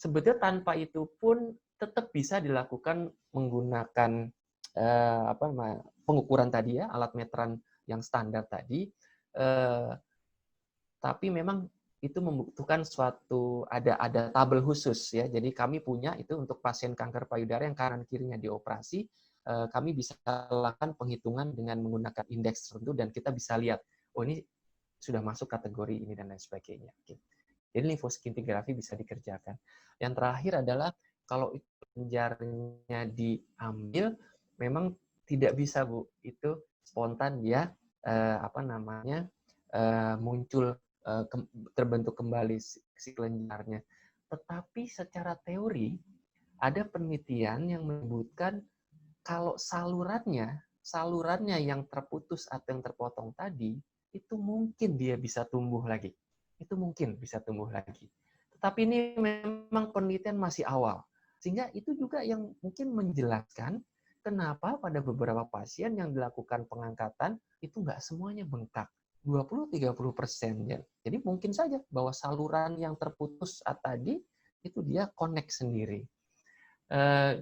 sebetulnya tanpa itu pun tetap bisa dilakukan menggunakan pengukuran tadi ya, alat meteran yang standar tadi, tapi memang itu membutuhkan suatu ada tabel khusus ya. Jadi kami punya itu untuk pasien kanker payudara yang kanan kirinya dioperasi, kami bisa lakukan penghitungan dengan menggunakan indeks tertentu dan kita bisa lihat, oh ini sudah masuk kategori ini dan lain sebagainya. Jadi limfoskintigrafi bisa dikerjakan. Yang terakhir adalah kalau itu kelenjarnya diambil, memang tidak bisa Bu, itu spontan dia muncul terbentuk kembali si kelenjarnya. Tetapi secara teori ada penelitian yang menyebutkan kalau salurannya yang terputus atau yang terpotong tadi itu mungkin dia bisa tumbuh lagi. Itu mungkin bisa tumbuh lagi. Tetapi ini memang penelitian masih awal. Sehingga itu juga yang mungkin menjelaskan kenapa pada beberapa pasien yang dilakukan pengangkatan itu nggak semuanya bengkak. 20-30%. Jadi mungkin saja bahwa saluran yang terputus tadi itu dia connect sendiri.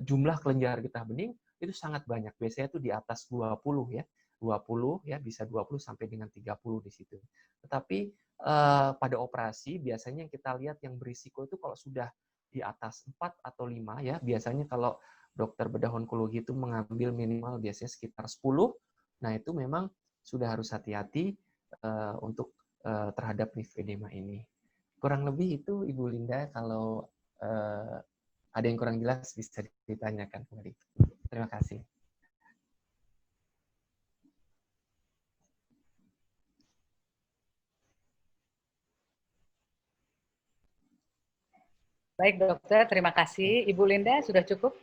Jumlah kelenjar getah bening itu sangat banyak. Biasanya itu di atas 20 ya. 20 ya, bisa 20 sampai dengan 30 di situ. Tetapi pada operasi biasanya yang kita lihat yang berisiko itu kalau sudah di atas 4 atau 5 ya, biasanya kalau dokter bedah onkologi itu mengambil minimal biasanya sekitar 10. Nah, itu memang sudah harus hati-hati untuk terhadap limfedema ini. Kurang lebih itu Ibu Linda, kalau ada yang kurang jelas bisa ditanyakan kembali. Terima kasih. Baik dokter, terima kasih. Ibu Linda sudah cukup?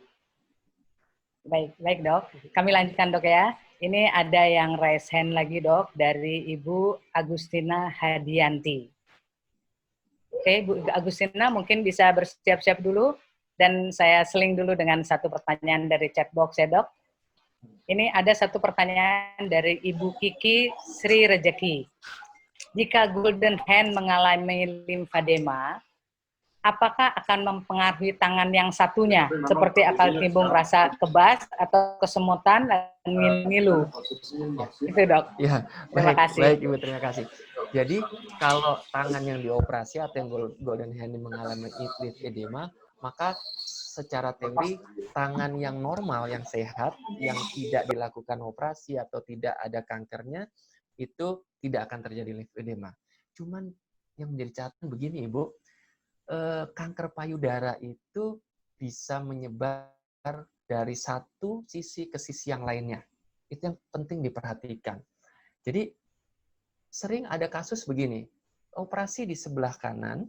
Baik dok. Kami lanjutkan dok ya. Ini ada yang raise hand lagi dok dari Ibu Agustina Hadianti. Oke, Bu Agustina mungkin bisa bersiap-siap dulu dan saya seling dulu dengan satu pertanyaan dari chat box ya dok. Ini ada satu pertanyaan dari Ibu Kiki Sri Rejeki. Jika golden hand mengalami limfadema, apakah akan mempengaruhi tangan yang satunya, seperti akan timbul rasa kebas atau kesemutan dan ngilu? Itu dok. Ya, terima kasih. Baik Ibu, terima kasih. Jadi kalau tangan yang dioperasi atau yang golden hand mengalami lymphedema, maka secara teori tangan yang normal, yang sehat, yang tidak dilakukan operasi atau tidak ada kankernya, itu tidak akan terjadi lymphedema. Cuman yang menjadi catatan begini Ibu, kanker payudara itu bisa menyebar dari satu sisi ke sisi yang lainnya. Itu yang penting diperhatikan. Jadi sering ada kasus begini, operasi di sebelah kanan,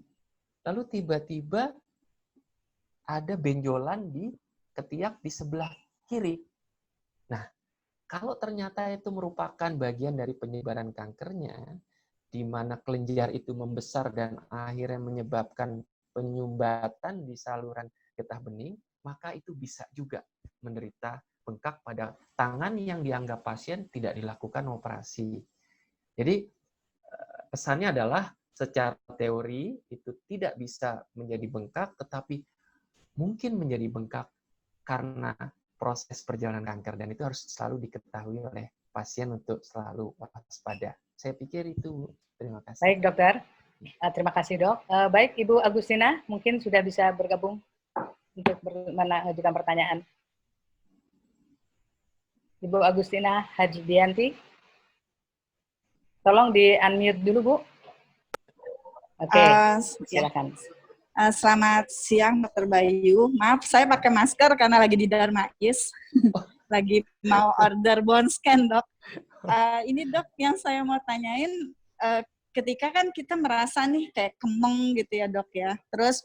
lalu tiba-tiba ada benjolan di ketiak di sebelah kiri. Nah, kalau ternyata itu merupakan bagian dari penyebaran kankernya, di mana kelenjar itu membesar dan akhirnya menyebabkan penyumbatan di saluran getah bening, maka itu bisa juga menderita bengkak pada tangan yang dianggap pasien tidak dilakukan operasi. Jadi pesannya adalah secara teori itu tidak bisa menjadi bengkak, tetapi mungkin menjadi bengkak karena proses perjalanan kanker, dan itu harus selalu diketahui oleh pasien untuk selalu waspada. Saya pikir itu. Terima kasih. Baik dokter, terima kasih dok. Baik Ibu Agustina, mungkin sudah bisa bergabung untuk mengajukan pertanyaan. Ibu Agustina Hadianti, tolong di-unmute dulu Bu. Oke, silakan. Selamat siang Dr. Bayu. Maaf, saya pakai masker karena lagi di Darmais. Lagi mau order bone scan, dok. Ini dok, yang saya mau tanyain, ketika kan kita merasa nih kayak kemeng gitu ya dok ya. Terus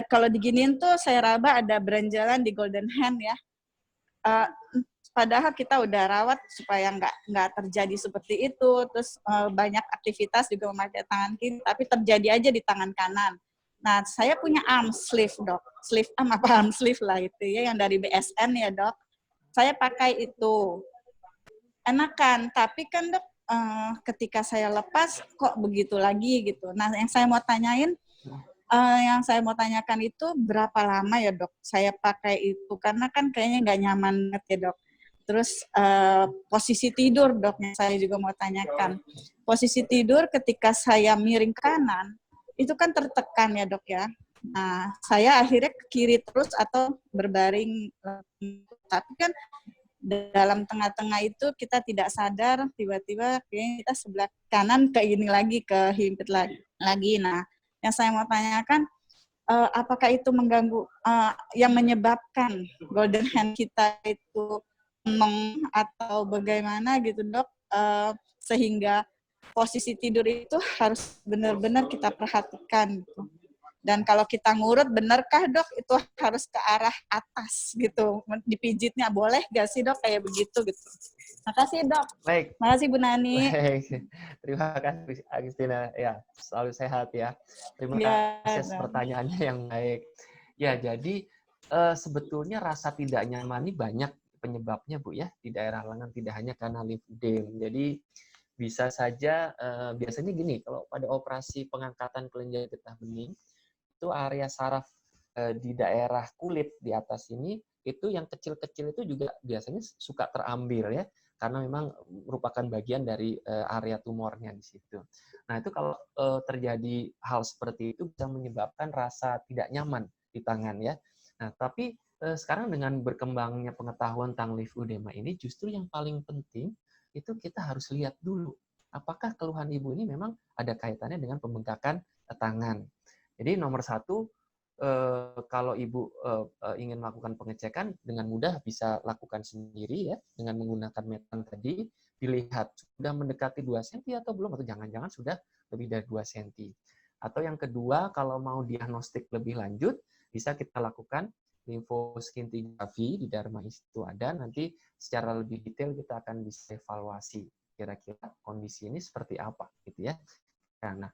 kalau diginiin tuh saya raba ada beranjalan di golden hand ya. Padahal kita udah rawat supaya nggak terjadi seperti itu. Terus banyak aktivitas juga memakai tangan kiri, tapi terjadi aja di tangan kanan. Nah, saya punya arm sleeve, dok. Sleeve arm apa arm sleeve lah itu ya, yang dari BSN ya, dok. Saya pakai itu. Enakan, tapi kan, dok, ketika saya lepas, kok begitu lagi gitu. Nah, yang saya mau tanyain, Yang saya mau tanyakan itu berapa lama ya dok saya pakai itu, karena kan kayaknya nggak nyaman banget ya dok. Terus posisi tidur dok yang saya juga mau tanyakan. Posisi tidur ketika saya miring kanan itu kan tertekan ya dok ya. Nah saya akhirnya ke kiri terus atau berbaring, tapi kan dalam tengah-tengah itu kita tidak sadar tiba-tiba kayaknya kita sebelah kanan ke ini lagi, ke himpit lagi. Nah yang saya mau tanyakan, apakah itu mengganggu, yang menyebabkan golden hand kita itu meneng atau bagaimana gitu dok, sehingga posisi tidur itu harus benar-benar kita perhatikan gitu. Dan kalau kita ngurut, benarkah dok itu harus ke arah atas gitu, dipijitnya boleh gak sih dok kayak begitu gitu. Makasih dok. Baik. Makasih Bu Nani. Baik. Terima kasih Agustina. Ya, selalu sehat ya. Terima kasih atas pertanyaannya yang baik. Ya, jadi sebetulnya rasa tidak nyaman ini banyak penyebabnya Bu ya di daerah lengan, tidak hanya karena lymphedema. Jadi bisa saja biasanya gini, kalau pada operasi pengangkatan kelenjar getah bening itu area saraf di daerah kulit di atas ini itu yang kecil-kecil itu juga biasanya suka terambil ya, karena memang merupakan bagian dari area tumornya di situ. Nah itu kalau terjadi hal seperti itu bisa menyebabkan rasa tidak nyaman di tangan ya. Nah tapi sekarang dengan berkembangnya pengetahuan tentang lymphedema ini justru yang paling penting itu kita harus lihat dulu apakah keluhan ibu ini memang ada kaitannya dengan pembengkakan tangan. Jadi nomor satu, kalau ibu ingin melakukan pengecekan, dengan mudah bisa lakukan sendiri ya, dengan menggunakan metan tadi, dilihat sudah mendekati 2 cm atau belum, atau jangan-jangan sudah lebih dari 2 cm. Atau yang kedua, kalau mau diagnostik lebih lanjut, bisa kita lakukan limfoskintigraphy di Dharma itu ada, nanti secara lebih detail kita akan bisa evaluasi kira-kira kondisi ini seperti apa gitu ya. Nah,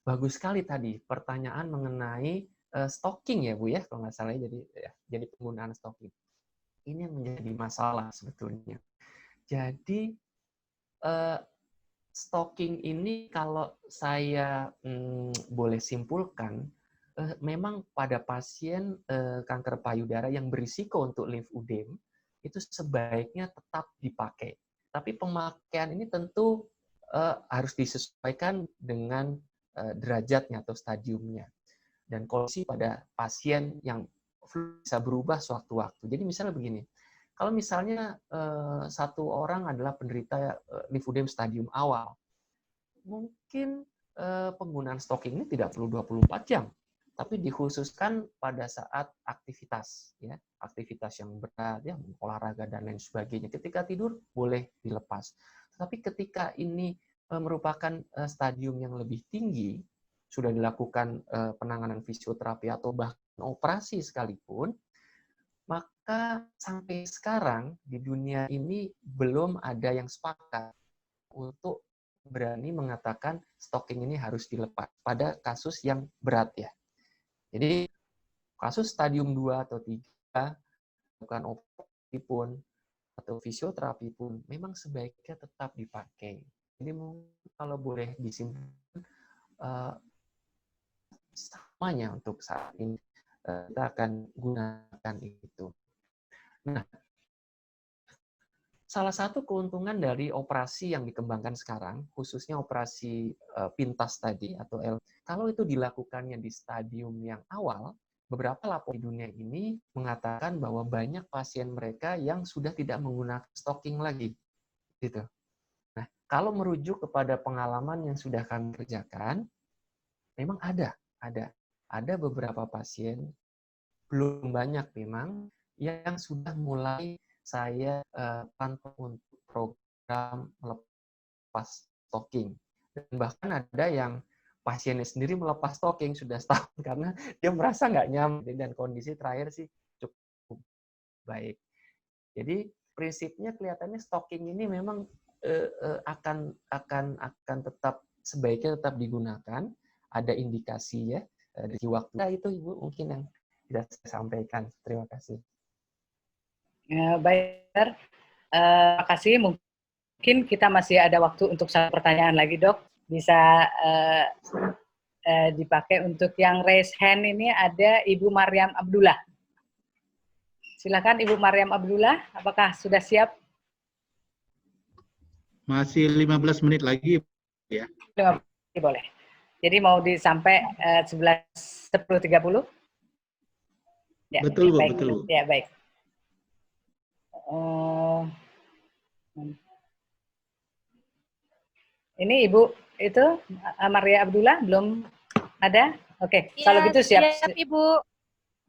bagus sekali tadi pertanyaan mengenai stocking ya Bu ya, kalau nggak salah jadi penggunaan stocking. Ini yang menjadi masalah sebetulnya. Jadi stocking ini kalau saya boleh simpulkan, memang pada pasien kanker payudara yang berisiko untuk lymphedema itu sebaiknya tetap dipakai. Tapi pemakaian ini tentu harus disesuaikan dengan derajatnya atau stadiumnya. Dan kondisi pada pasien yang flu bisa berubah sewaktu-waktu. Jadi misalnya begini, kalau misalnya satu orang adalah penderita lymphedema stadium awal, mungkin penggunaan stocking ini tidak perlu 24 jam, tapi dikhususkan pada saat aktivitas, ya, aktivitas yang berat, ya, olahraga dan lain sebagainya. Ketika tidur boleh dilepas. Tapi ketika ini merupakan stadium yang lebih tinggi, sudah dilakukan penanganan fisioterapi atau bahkan operasi sekalipun, maka sampai sekarang di dunia ini belum ada yang sepakat untuk berani mengatakan stocking ini harus dilepas pada kasus yang berat ya. Jadi kasus stadium 2 atau 3, bukan operasi pun atau fisioterapi pun memang sebaiknya tetap dipakai. Jadi kalau boleh disimpulkan samanya untuk saat ini kita akan gunakan itu. Nah, salah satu keuntungan dari operasi yang dikembangkan sekarang, khususnya operasi pintas tadi atau kalau itu dilakukannya di stadium yang awal, beberapa laporan di dunia ini mengatakan bahwa banyak pasien mereka yang sudah tidak menggunakan stocking lagi, gitu. Nah, kalau merujuk kepada pengalaman yang sudah kami kerjakan, memang ada beberapa pasien, belum banyak memang, yang sudah mulai saya pantau untuk program melepas stocking. Dan bahkan ada yang pasiennya sendiri melepas stocking sudah setahun karena dia merasa nggak nyaman dan kondisi terakhir sih cukup baik. Jadi prinsipnya kelihatannya stocking ini memang akan tetap sebaiknya tetap digunakan. Ada indikasi ya dari waktu. Nah, itu Ibu mungkin yang bisa saya sampaikan. Terima kasih. Baik, terima kasih. Mungkin kita masih ada waktu untuk satu pertanyaan lagi, Dok. Bisa dipakai untuk yang raise hand ini ada Ibu Maryam Abdullah. Silakan Ibu Maryam Abdullah, apakah sudah siap? Masih 15 menit lagi ya. Boleh. Jadi mau sampai 10.30? Ya, Betul, Bu, baik. betul, Bu. Ya, baik. Ini Ibu itu Maria Abdullah belum ada? Oke, Ya, kalau gitu siap. Siap, Ibu.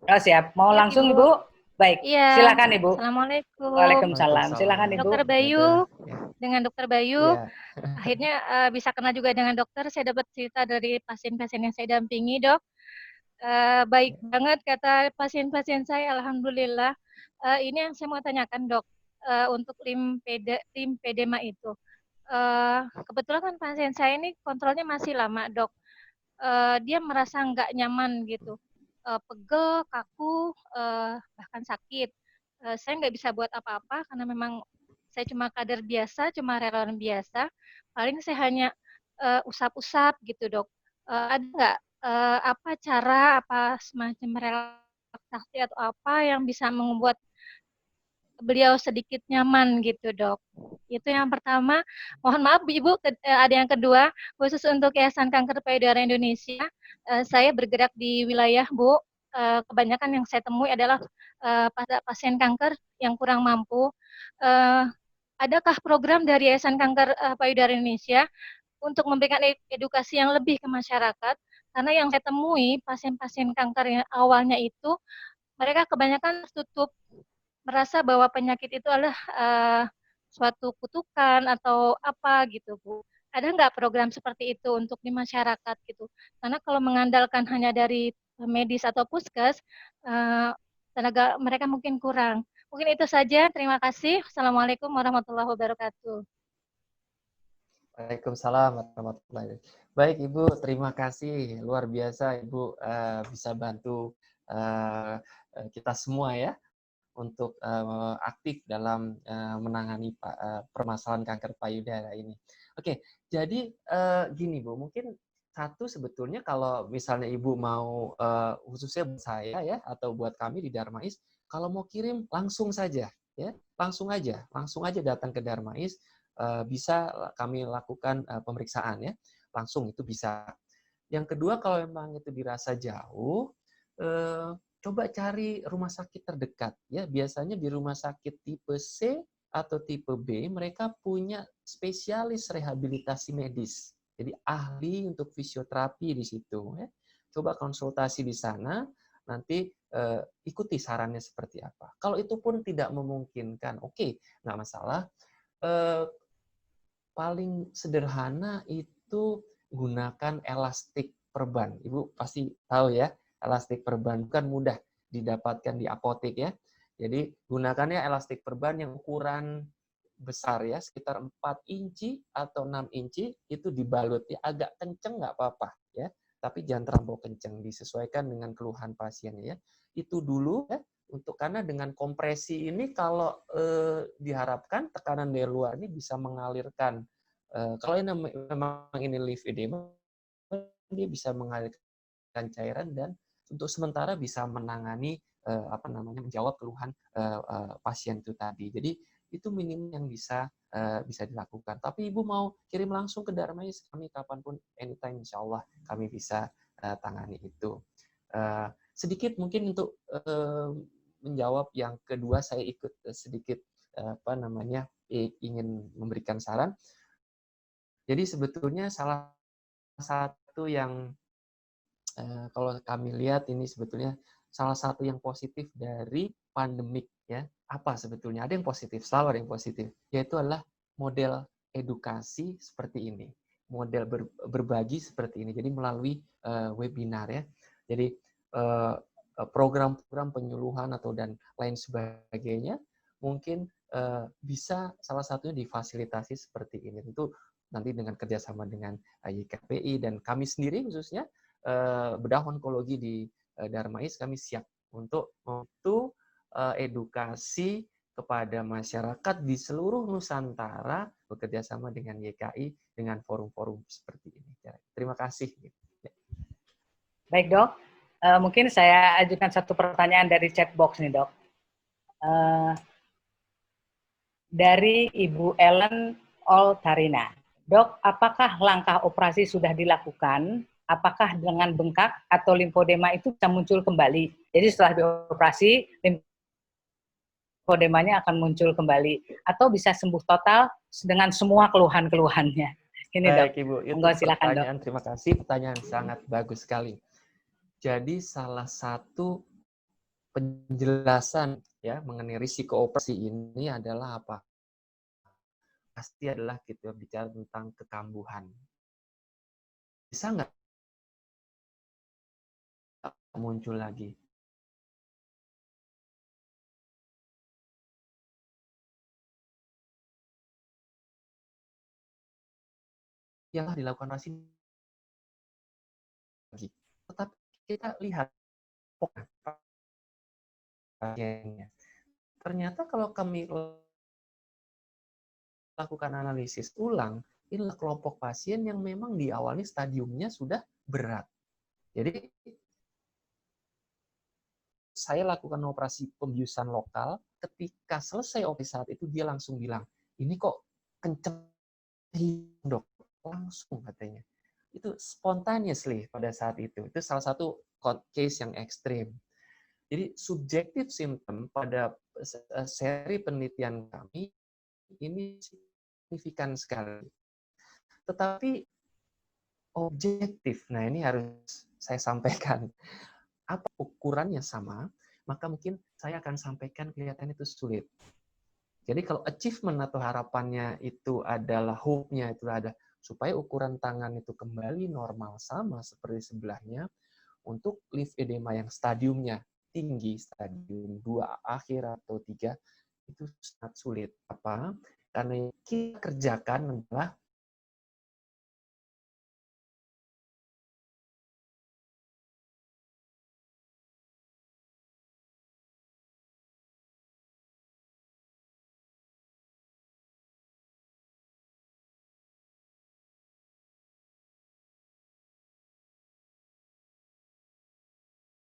Oh, siap. Mau Siap, langsung, Ibu. Ibu? Baik. Iya. Silakan, Ibu. Assalamualaikum. Waalaikumsalam. Silakan, Ibu. Dokter Bayu, Ya. dengan Dokter Bayu, Ya. akhirnya bisa kenal juga dengan dokter. Saya dapat cerita dari pasien-pasien yang saya dampingi, Dok. Baik banget kata pasien-pasien saya, alhamdulillah. Ini yang saya mau tanyakan, Dok, untuk limfedema itu. Kebetulan kan pasien saya ini kontrolnya masih lama, Dok. Dia merasa nggak nyaman gitu, pegel, kaku, bahkan sakit. Saya nggak bisa buat apa-apa karena memang saya cuma kader biasa, cuma relawan biasa. Paling saya hanya usap-usap gitu, Dok. Ada nggak apa cara, apa semacam relaksasi atau apa yang bisa membuat beliau sedikit nyaman gitu, Dok. Itu yang pertama. Mohon maaf Ibu, ada yang kedua, khusus untuk Yayasan Kanker Payudara Indonesia, saya bergerak di wilayah, Bu. Kebanyakan yang saya temui adalah pada pasien kanker yang kurang mampu. Adakah program dari Yayasan Kanker Payudara Indonesia untuk memberikan edukasi yang lebih ke masyarakat? Karena yang saya temui pasien-pasien kanker yang awalnya itu mereka kebanyakan tertutup, merasa bahwa penyakit itu adalah suatu kutukan atau apa gitu, Bu. Ada nggak program seperti itu untuk di masyarakat gitu? Karena kalau mengandalkan hanya dari medis atau puskes, tenaga mereka mungkin kurang. Mungkin itu saja. Terima kasih. Assalamualaikum warahmatullahi wabarakatuh. Waalaikumsalam warahmatullahi wabarakatuh. Baik Ibu, terima kasih. Luar biasa Ibu bisa bantu kita semua ya untuk aktif dalam menangani permasalahan kanker payudara ini. Oke, jadi gini Bu, mungkin satu sebetulnya kalau misalnya Ibu mau khususnya buat saya ya atau buat kami di Darmais, kalau mau kirim langsung saja ya, langsung aja datang ke Darmais, bisa kami lakukan pemeriksaan ya, langsung itu bisa. Yang kedua kalau memang itu dirasa jauh, coba cari rumah sakit terdekat ya. Biasanya di rumah sakit tipe C atau tipe B mereka punya spesialis rehabilitasi medis. Jadi ahli untuk fisioterapi di situ ya. Coba konsultasi di sana, nanti ikuti sarannya seperti apa. Kalau itu pun tidak memungkinkan, oke, nggak masalah. Paling sederhana itu gunakan elastik perban. Ibu pasti tahu ya, elastik perban bukan mudah didapatkan di apotek ya. Jadi gunakannya elastik perban yang ukuran besar ya, sekitar 4 inci atau 6 inci, itu dibalut ya, agak kenceng nggak apa-apa ya, tapi jangan terlampau kenceng, disesuaikan dengan keluhan pasien ya. Itu dulu ya, karena dengan kompresi ini kalau diharapkan tekanan dari luar ini bisa mengalirkan, kalau ini memang ini lymphedema, dia bisa mengalirkan cairan dan untuk sementara bisa menangani menjawab keluhan pasien itu tadi. Jadi itu minimum yang bisa dilakukan. Tapi Ibu mau kirim langsung ke Darmais, kami kapanpun, anytime insya Allah kami bisa tangani itu. Sedikit mungkin untuk menjawab yang kedua, saya ikut sedikit ingin memberikan saran. Jadi sebetulnya salah satu yang kalau kami lihat ini sebetulnya salah satu yang positif dari pandemik ya, apa sebetulnya? Ada yang positif, selalu ada yang positif, yaitu adalah model edukasi seperti ini, model berbagi seperti ini. Jadi melalui webinar ya. Jadi program-program penyuluhan atau dan lain sebagainya mungkin bisa salah satunya difasilitasi seperti ini. Tentu nanti dengan kerjasama dengan YKPI dan kami sendiri khususnya bedah onkologi di Darmais, kami siap untuk edukasi kepada masyarakat di seluruh Nusantara bekerja sama dengan YKI dengan forum-forum seperti ini. Terima kasih. Baik dok, mungkin saya ajukan satu pertanyaan dari chat box nih dok. Dari Ibu Ellen Oltarina. Dok, apakah langkah operasi sudah dilakukan? Apakah dengan bengkak atau limfodema itu bisa muncul kembali? Jadi setelah dioperasi, limfodemanya akan muncul kembali. Atau bisa sembuh total dengan semua keluhan-keluhannya? Ini dok. Baik Ibu, itu Monggo silakan dok. pertanyaan, terima kasih. Pertanyaan sangat bagus sekali. Jadi salah satu penjelasan ya mengenai risiko operasi ini adalah apa? Pasti adalah kita bicara tentang kekambuhan. Bisa nggak muncul lagi? Yang dilakukan operasi lagi. Tetapi kita lihat pasiennya. Ternyata kalau kami lakukan analisis ulang, inilah kelompok pasien yang memang di awalnya stadiumnya sudah berat. Jadi saya lakukan operasi pembiusan lokal, ketika selesai operasi saat itu dia langsung bilang, ini kok kenceng dok, langsung katanya. Itu spontaneously pada saat itu. Itu salah satu case yang ekstrim. Jadi subjektif symptom pada seri penelitian kami ini signifikan sekali. Tetapi objektif, nah ini harus saya sampaikan. Apa ukurannya sama, maka mungkin saya akan sampaikan kelihatan itu sulit. Jadi kalau achievement atau harapannya itu adalah hope-nya itu ada supaya ukuran tangan itu kembali normal sama seperti sebelahnya untuk lymphedema yang stadiumnya tinggi, stadium 2 akhir atau 3 itu sangat sulit. Apa? Karena yang kita kerjakan adalah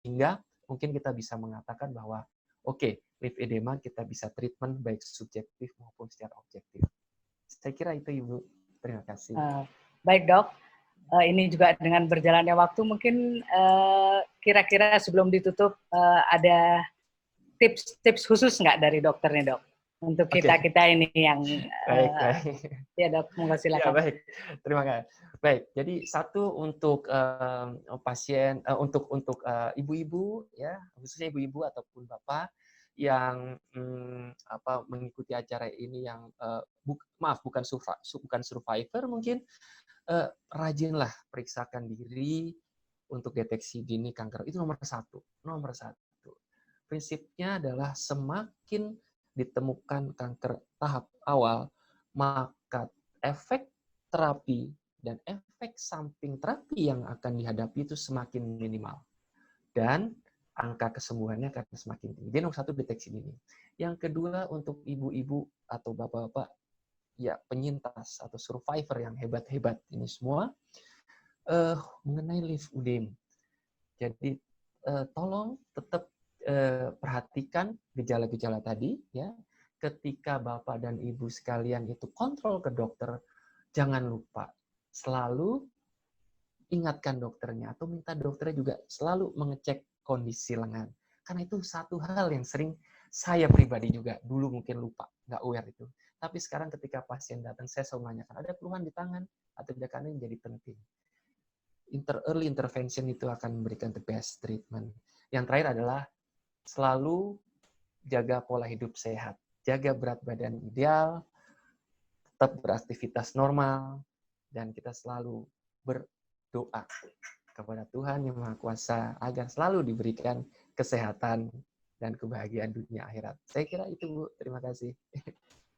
sehingga mungkin kita bisa mengatakan bahwa oke, lymphedema kita bisa treatment baik subjektif maupun secara objektif. Saya kira itu Ibu. Terima kasih. Baik dok, ini juga dengan berjalannya waktu mungkin kira-kira sebelum ditutup ada tips khusus nggak dari dokter nih dok? Untuk kita ini yang baik. Ya dok, monggo silakan. Ya, baik, terima kasih. Baik, jadi satu untuk pasien, untuk ibu-ibu ya, khususnya ibu-ibu ataupun bapak yang mengikuti acara ini yang bukan survivor mungkin, rajinlah periksakan diri untuk deteksi dini kanker. Itu nomor satu. Prinsipnya adalah semakin ditemukan kanker tahap awal, maka efek terapi dan efek samping terapi yang akan dihadapi itu semakin minimal. Dan angka kesembuhannya akan semakin tinggi. Jadi nomor satu, deteksi dini. Yang kedua, untuk ibu-ibu atau bapak-bapak, ya penyintas atau survivor yang hebat-hebat ini semua, mengenai lymphedema. Jadi tolong tetap perhatikan gejala-gejala tadi ya. Ketika Bapak dan Ibu sekalian itu kontrol ke dokter, jangan lupa selalu ingatkan dokternya atau minta dokternya juga selalu mengecek kondisi lengan. Karena itu satu hal yang sering saya pribadi juga dulu mungkin lupa, nggak aware itu. Tapi sekarang ketika pasien datang, saya selalu menanyakan, ada keluhan di tangan atau di kanan yang jadi penting. Early intervention itu akan memberikan the best treatment. Yang terakhir adalah selalu jaga pola hidup sehat, jaga berat badan ideal, tetap beraktivitas normal, dan kita selalu berdoa kepada Tuhan Yang Maha Kuasa agar selalu diberikan kesehatan dan kebahagiaan dunia akhirat. Saya kira itu, Bu. Terima kasih.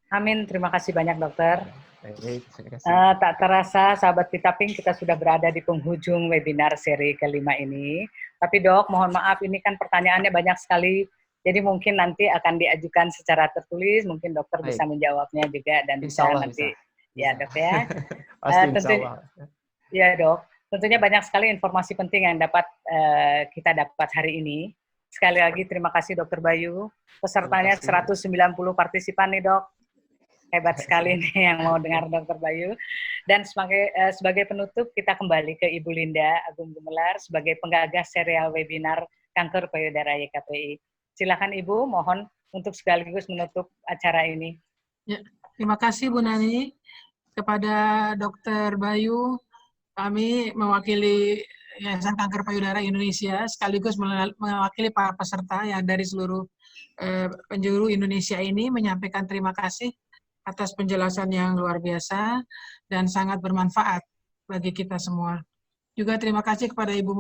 Amin, terima kasih banyak dokter. Baik, terima kasih. Tak terasa sahabat Vitaping, kita sudah berada di penghujung webinar seri kelima ini. Tapi dok, mohon maaf ini kan pertanyaannya banyak sekali. Jadi mungkin nanti akan diajukan secara tertulis, mungkin dokter bisa menjawabnya juga dan bisa nanti. Bisa. Ya dok ya. Pasti insya Allah. Ya dok, Tentunya banyak sekali informasi penting yang dapat kita dapat hari ini. Sekali lagi terima kasih Dr. Bayu. Pesertanya 190 partisipan nih Dok. Hebat sekali nih yang mau dengar Dr. Bayu. Dan sebagai penutup kita kembali ke Ibu Linda Agung Gumelar sebagai penggagas serial webinar Kanker Payudara YKPI. Silakan Ibu, mohon untuk sekaligus menutup acara ini. Ya, terima kasih Bu Nani. Kepada Dr. Bayu, kami mewakili Yayasan Kanker Payudara Indonesia sekaligus mewakili para peserta yang dari seluruh penjuru Indonesia ini menyampaikan terima kasih atas penjelasan yang luar biasa dan sangat bermanfaat bagi kita semua. Juga terima kasih kepada Ibu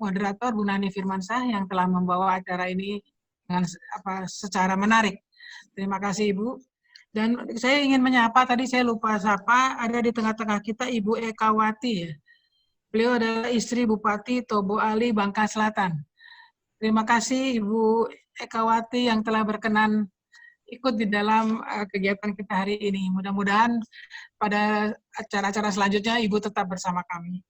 Moderator Bu Nani Firmansyah yang telah membawa acara ini dengan secara menarik. Terima kasih Ibu. Dan saya ingin menyapa, tadi saya lupa sapa, ada di tengah-tengah kita Ibu Ekawati ya. Beliau adalah istri Bupati Tobo Ali, Bangka Selatan. Terima kasih Ibu Ekawati yang telah berkenan ikut di dalam kegiatan kita hari ini. Mudah-mudahan pada acara-acara selanjutnya Ibu tetap bersama kami.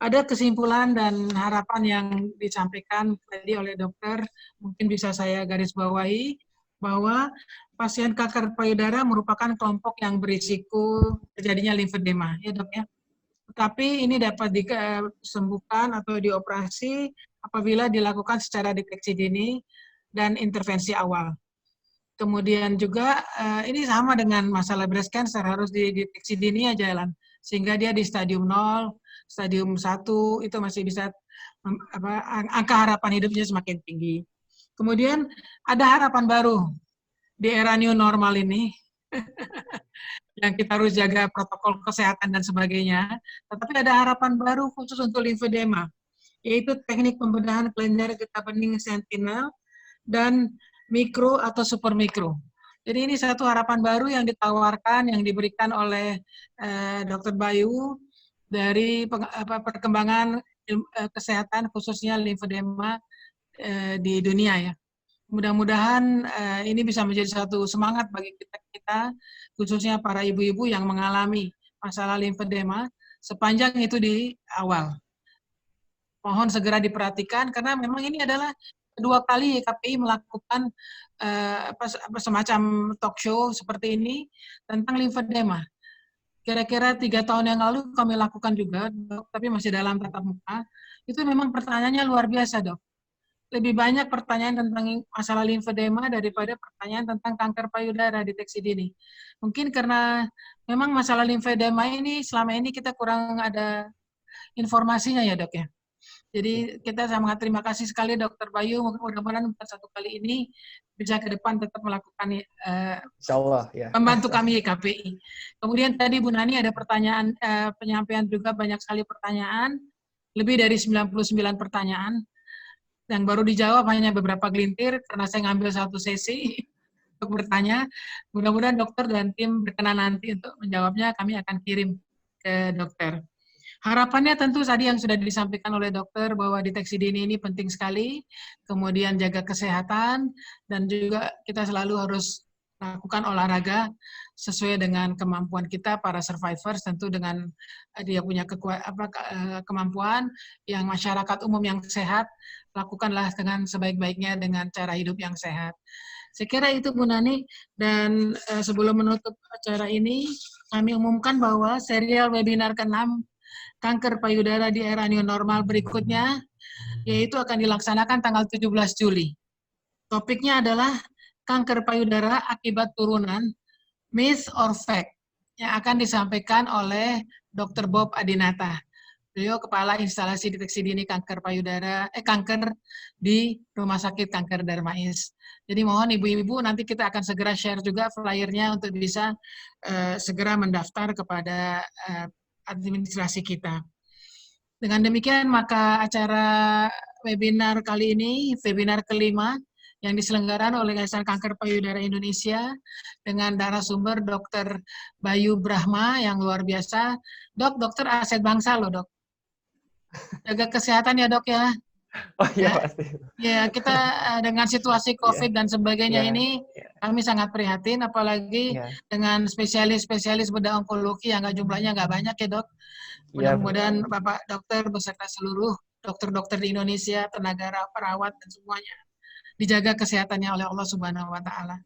Ada kesimpulan dan harapan yang disampaikan tadi oleh dokter, mungkin bisa saya garis bawahi, bahwa pasien kanker payudara merupakan kelompok yang berisiko terjadinya limfedema, ya dok ya. Tetapi ini dapat disembuhkan atau dioperasi apabila dilakukan secara deteksi dini dan intervensi awal. Kemudian juga ini sama dengan masalah breast cancer, harus dideteksi dini aja jalan, sehingga dia di stadium 0, stadium 1 itu masih bisa angka harapan hidupnya semakin tinggi. Kemudian ada harapan baru di era new normal ini, yang kita harus jaga protokol kesehatan dan sebagainya, tetapi ada harapan baru khusus untuk limfedema, yaitu teknik pembedahan kelenjar getah bening sentinel dan mikro atau super mikro. Jadi ini satu harapan baru yang ditawarkan, yang diberikan oleh Dr. Bayu dari perkembangan kesehatan khususnya limfedema di dunia ya. Mudah-mudahan ini bisa menjadi satu semangat bagi kita khususnya para ibu-ibu yang mengalami masalah limfedema sepanjang itu di awal. Mohon segera diperhatikan karena memang ini adalah kedua kali YKPI melakukan semacam talk show seperti ini tentang limfedema. Kira-kira 3 tahun yang lalu kami lakukan juga, dok, tapi masih dalam tatap muka. Itu memang pertanyaannya luar biasa, dok. Lebih banyak pertanyaan tentang masalah limfedema daripada pertanyaan tentang kanker payudara deteksi dini. Mungkin karena memang masalah limfedema ini selama ini kita kurang ada informasinya ya dok ya. Jadi kita sangat terima kasih sekali Dr. Bayu, mudah-mudahan satu kali ini bisa ke depan tetap melakukan Insyaallah ya. Membantu kami YKPI. Kemudian tadi Bu Nani ada pertanyaan, penyampaian juga banyak sekali pertanyaan, lebih dari 99 pertanyaan. Yang baru dijawab hanya beberapa gelintir karena saya ngambil satu sesi untuk bertanya. Mudah-mudahan dokter dan tim berkenan nanti untuk menjawabnya, kami akan kirim ke dokter. Harapannya tentu tadi yang sudah disampaikan oleh dokter bahwa deteksi dini ini penting sekali, kemudian jaga kesehatan, dan juga kita selalu harus lakukan olahraga sesuai dengan kemampuan kita, para survivors, tentu dengan dia punya kemampuan yang masyarakat umum yang sehat, lakukanlah dengan sebaik-baiknya dengan cara hidup yang sehat. Saya kira itu Bu Nani, dan sebelum menutup acara ini, kami umumkan bahwa serial webinar ke-6 kanker payudara di era new normal berikutnya, yaitu akan dilaksanakan tanggal 17 Juli. Topiknya adalah kanker payudara akibat turunan, myth or fact, yang akan disampaikan oleh Dr. Bob Adinata. Beliau Kepala Instalasi Deteksi Dini Kanker Payudara, kanker di Rumah Sakit Kanker Darmais. Jadi mohon ibu-ibu nanti kita akan segera share juga flyernya untuk bisa segera mendaftar kepada administrasi kita. Dengan demikian maka acara webinar kali ini, webinar ke-5 yang diselenggarakan oleh Yayasan Kanker Payudara Indonesia dengan narasumber Dr. Bayu Brahma yang luar biasa. Dok, dokter aset bangsa loh dok. Jaga kesehatan ya dok ya. Oh iya Ya. pasti. Ya, kita dengan situasi COVID dan sebagainya Iya, ini, iya. kami sangat prihatin, apalagi Iya, dengan spesialis-spesialis bedah onkologi yang jumlahnya nggak banyak ya dok. iya, Mudah-mudahan Bapak dokter beserta seluruh dokter-dokter di Indonesia, tenaga perawat dan semuanya dijaga kesehatannya oleh Allah Subhanahu wa Ta'ala.